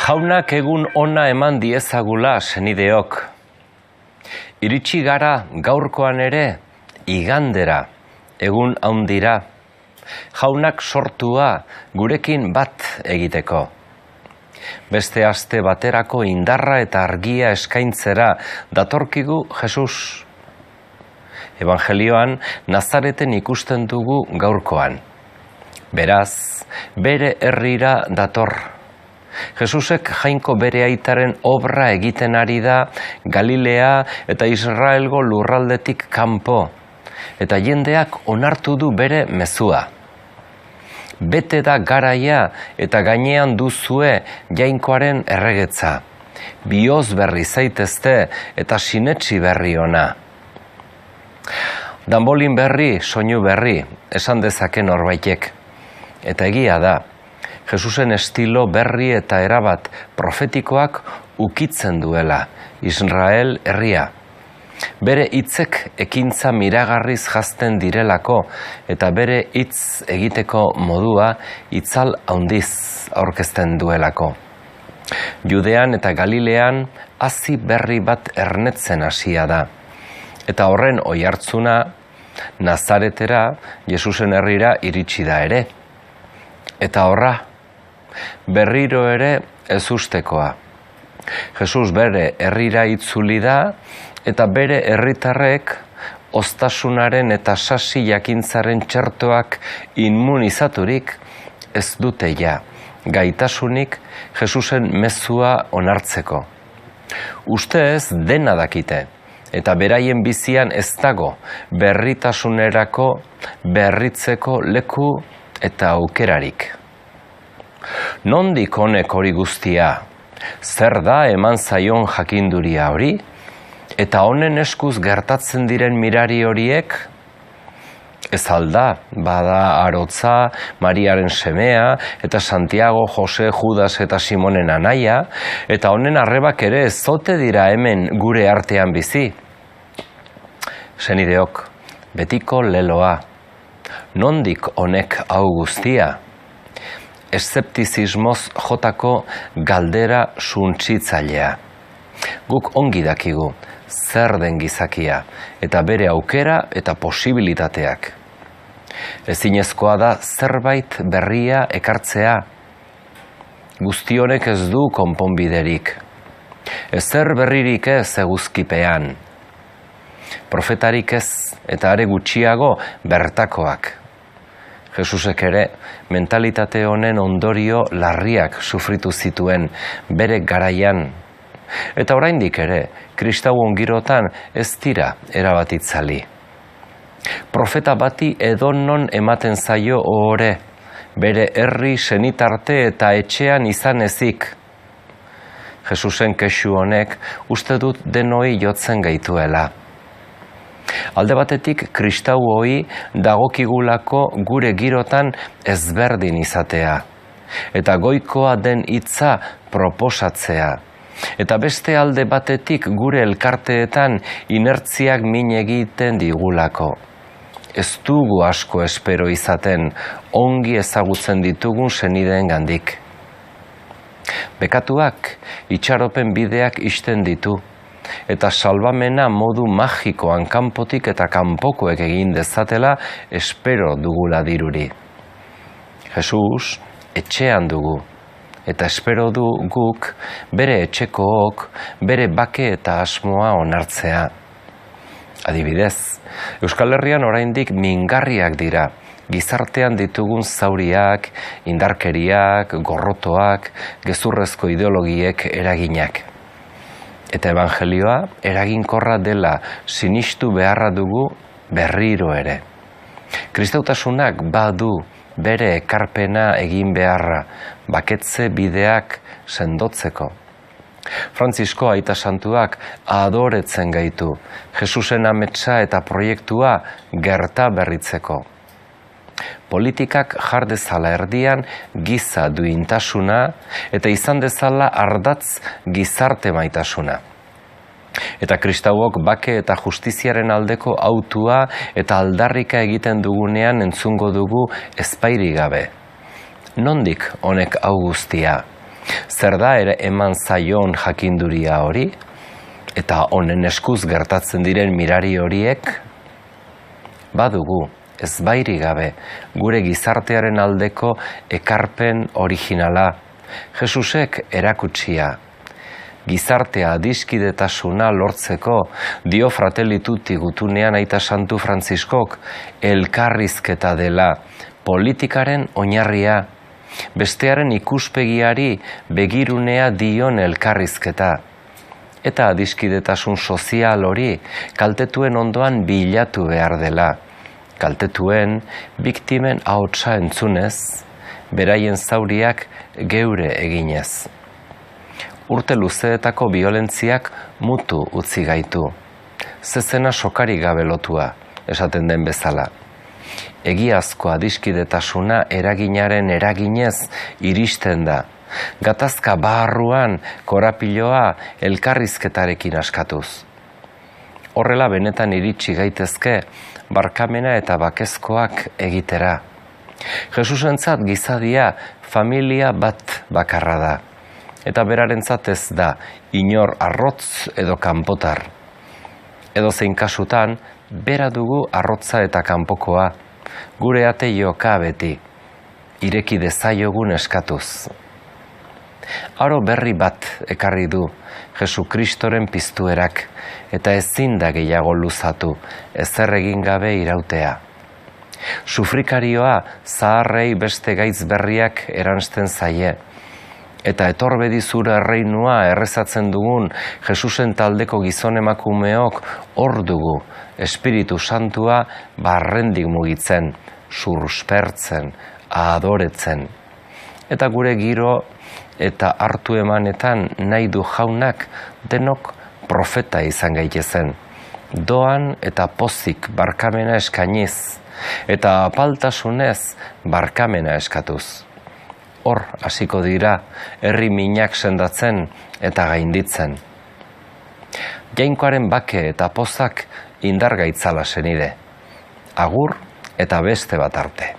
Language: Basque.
Jaunak egun ona eman diezagula senideok. Iritsi gara gaurkoan ere igandera, egun handira. Jaunak sortua gurekin bat egiteko. Beste aste baterako indarra eta argia eskaintzera datorkigu Jesus. Evangelioan Nazareten ikusten dugu gaurkoan. Beraz, bere herrira dator. Jesusek jainko bere aitaren obra egiten ari da Galilea eta Israelgo lurraldetik kanpo, eta jendeak onartu du bere mezua. Bete da garaia eta gainean duzue jainkoaren erregetza. Bioz berri zaitezte eta sinetsi berri ona. Danbolin berri, soinu berri, esan dezake norbaitek. Eta egia da, Jesusen estilo berri eta erabat profetikoak ukitzen duela Israel herria. Bere hitzek ekintza miragarriz jazten direlako eta bere hitz egiteko modua itzal handiz aurkezten duelako. Judean eta Galilean hazi berri bat ernetzen hasia da. Eta horren oihartzuna Nazaretera, Jesusen herrira iritsi da ere. Eta horra, berriro ere ezustekoa. Jesus bere herrira itzuli da eta bere herritarrek oztasunaren eta sasi jakintzaren txertoak inmunizaturik ez dute ja gaitasunik Jesusen mezua onartzeko. Ustez dena dakite eta beraien bizian ez dago berritasunerako berritzeko leku eta aukerarik. Nondik honek hori guztia? Zer da eman zaion jakinduria hori? Eta honen eskuz gertatzen diren mirari horiek? Ez alda, bada Arotza, Mariaren semea, eta Santiago, Jose, Judas eta Simonen anaia, eta honen arrebak ere ez zote dira hemen gure artean bizi. Senideok, betiko leloa. Nondik honek hau guztia? Eszeptizismoz jotako galdera suntsitzailea. Guk ongi dakigu zer den gizakia eta bere aukera eta posibilitateak. Ezinezkoa da zerbait berria ekartzea. Guzti honek ez du konponbiderik. Ezer berririk ez eguzkipean. Profetarik ez eta are gutxiago bertakoak. Jesusek ere mentalitate honen ondorio larriak sufritu zituen bere garaian. Eta oraindik ere, kristau ongirotan ez dira erabat itzali. Profeta bati edonon ematen zaio ohore, bere herri senitarte eta etxean izan ezik. Jesusen kexu honek uste dut denoi jotzen gaituela. Alde batetik kristau hoi dagokigulako gure girotan ezberdin izatea, eta goikoa den hitza proposatzea, eta beste alde batetik gure elkarteetan inertziak min egiten digulako. Ez dugu asko espero izaten ongi ezagutzen ditugun senideengandik. Bekatuak itxaropen bideak ixten ditu, eta salbamena modu magikoan kanpotik eta kanpokoek egin dezatela espero dugula diruri. Jesus etxean dugu, eta espero du guk bere etxekook bere bake eta asmoa onartzea. Adibidez, Euskal Herrian oraindik mingarriak dira, gizartean ditugun zauriak, indarkeriak, gorrotoak, gezurrezko ideologiek eraginak. Eta evangelioa eraginkorra dela sinistu beharra dugu berriro ere. Kristautasunak badu bere ekarpena egin beharra, baketze bideak sendotzeko. Frantzisko aita santuak adoretzen gaitu, Jesusen ametsa eta proiektua gerta berritzeko. Politikak jar dezala erdian giza duintasuna eta izan dezala ardatz gizarte maitasuna. Eta kristauok bake eta justiziaren aldeko autua eta aldarrika egiten dugunean entzungo dugu ezpairi gabe. Nondik honek hau guztia? Zer da ere eman zaion jakinduria hori? Eta honen eskuz gertatzen diren mirari horiek? Badugu, ez bairi gabe, gure gizartearen aldeko ekarpen originala. Jesusek erakutsia. Gizartea adiskidetasuna lortzeko, dio Fratelli Tutti gutunean Aita Santu Frantziskok, elkarrizketa dela, politikaren oinarria, bestearen ikuspegiari begirunea dion elkarrizketa. Eta adiskidetasun sozial hori kaltetuen ondoan bilatu behar dela. Kaltetuen, biktimen ahotsa entzunez, beraien zauriak geure eginez. Urte luzeetako biolentziak mutu utzi gaitu. Zezena sokari gabe lotua, esaten den bezala. Egiazko adiskidetasuna eraginaren eraginez iristen da. Gatazka barruan korapiloa elkarrizketarekin askatuz. Horrela benetan iritsi gaitezke barkamena eta bakezkoak egitera. Jesusentzat gizadia familia bat bakarra da. Eta berarentzat ez da inor arrotz edo kanpotar. Edo zein kasutan, bera dugu arrotza eta kanpokoa, gure ate joka beti, ireki dezaiogun eskatuz. Aro berri bat ekarri du Jesu Kristoren piztuerak, eta ezin da gehiago luzatu, ezer egin gabe irautea. Sufrikarioa zaharrei beste gaitz berriak eransten zaie, eta etorbedi zure erreinua errezatzen dugun Jesusen taldeko gizon emakumeok hor dugu Espiritu Santua barrendik mugitzen, suspertzen, adoretzen. Eta gure giro eta hartu emanetan nahi du jaunak denok profeta izan gaitezen. Doan eta pozik barkamena eskainiz, eta apaltasunez barkamena eskatuz. Hor hasiko dira, herri minak sendatzen eta gainditzen. Jainkoaren bake eta pozak indar gaitzala senide. Agur eta beste bat arte.